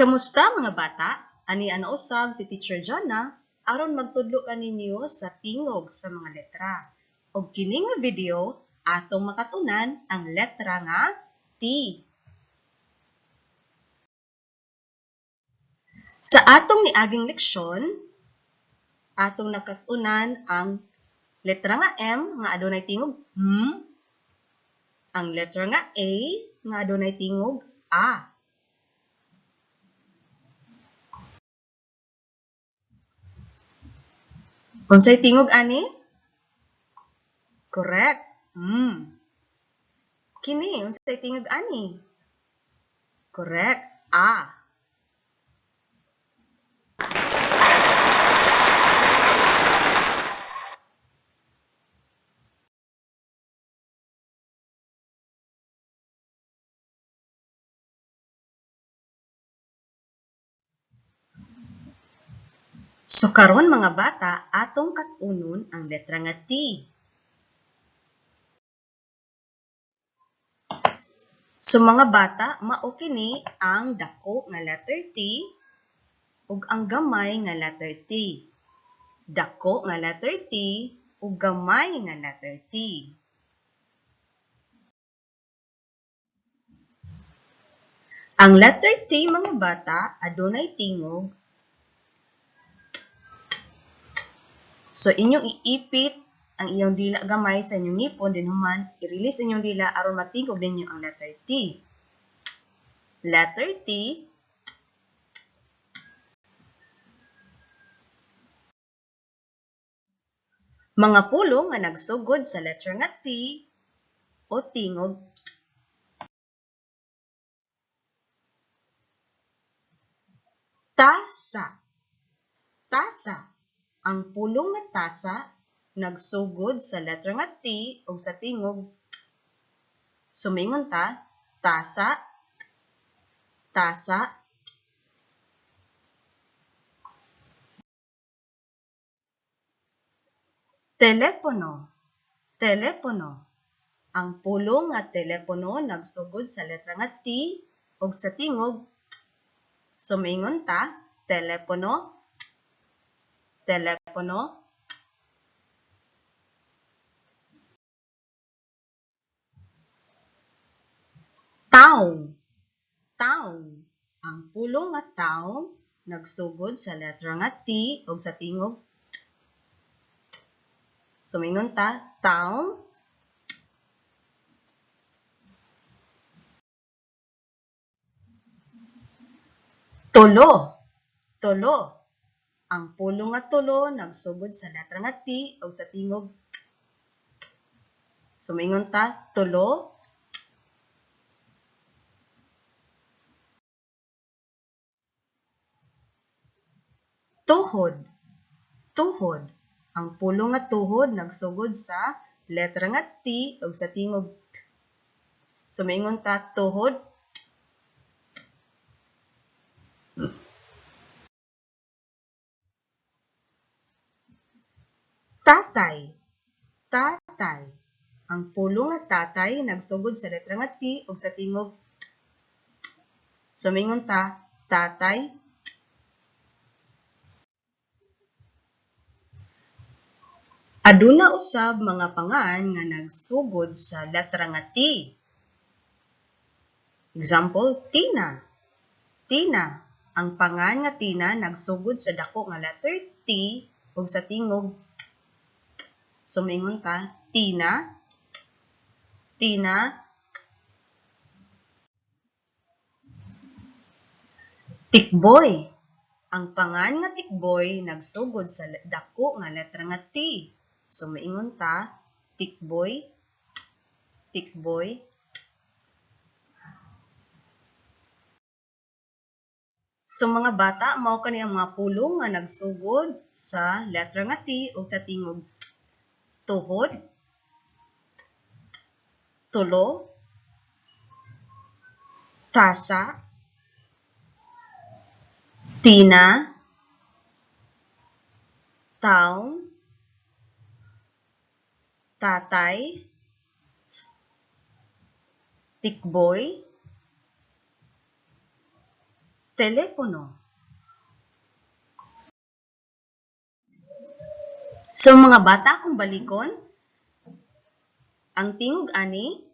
Kamusta mga bata? Ani ana usab si Teacher Jana aron magtudlo kaninyo sa tingog sa mga letra. Og kini nga video atong makatunan ang letra nga T. Sa atong niaging leksyon, atong nakatunan ang letra nga M nga adunay tingog M, ang letra nga A nga adunay tingog A. Unsay tingog ani? Correct. Kini unsay tingog ani? Correct. A. So karon mga bata, atong kat-unon ang letra nga T. So mga bata, mao kini ang dako nga letter T ug ang gamay nga letter T. Dako nga letter T ug gamay nga letter T. Ang letter T mga bata adunay tingog. So inyong iipit ang iyong dila gamay sa inyong ngipon din human i-release inyong dila aron matingog ninyo ang letter T. Letter T. Mga pulong nga nagsugod sa letter nga T o tingog. Tasa. Tasa. Ang pulong nga tasa nagsugod sa letter nga T o sa tingog. Sumingon ta, tasa, tasa. Telepono. Telepono. Ang pulong nga telepono nagsugod sa letra nga T o sa tingog. Sumingon ta, telepono, telepono. Taong. Taong. Ang pulong nga taong nagsugod sa letra nga T o sa tingog. Sumingon ta, taong. Tulo. Tulo. Ang pulong nga tulo nagsugod sa letra nga T o sa tingog. Sumingon ta, tulo. Tuhod. Tuhod. Ang pulong nga tuhod nagsugod sa letra nga T o sa tingog. Sumingon ta, tuhod. Tatay. Tatay. Ang pulong nga tatay nagsugod sa letra nga T o sa tingog. Sumingon ta, tatay. Aduna usab mga pangan nga nagsugod sa letra nga T. Example, Tina. Tina. Ang pangan nga Tina nagsugod sa dako nga letter T o sa tingog. Sumingon ta, Tina. Tina. Tikboy. Ang pangan nga tikboy nagsugod sa dako nga letra nga T. Sumingon ta, tikboy. Tikboy. So mga bata, mao kani ang mga pulong nga nagsugod sa letra nga T o sa tingog. Tuhod, tulo, tasa, tina, taong, tatay, tikboy, telepono. So mga bata kung balikon, ang tingog ani,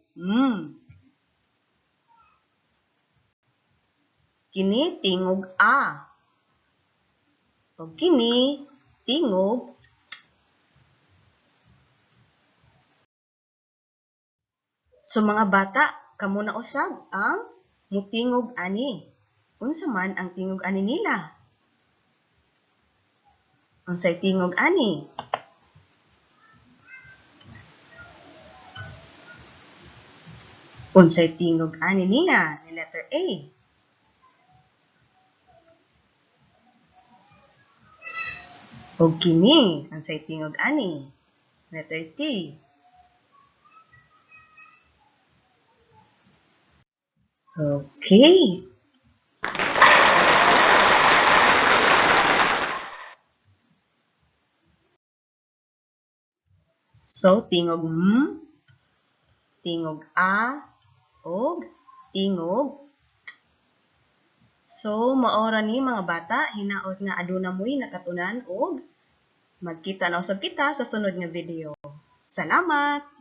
Kini tingog a. O kini tingog so mga bata, kamo na usab ang mutingog ani. Unsa man ang tingog ani nila? Unsay tingog ani? Unsay tingog ani niya? Ni letter A. O kini, unsay tingog ani? Letter T. Okay. So, tingog tingog a, og tingog. So, maora ni mga bata, hinaot nga aduna mo'y nakatunan og magkita na usab kita sa sunod nga video. Salamat!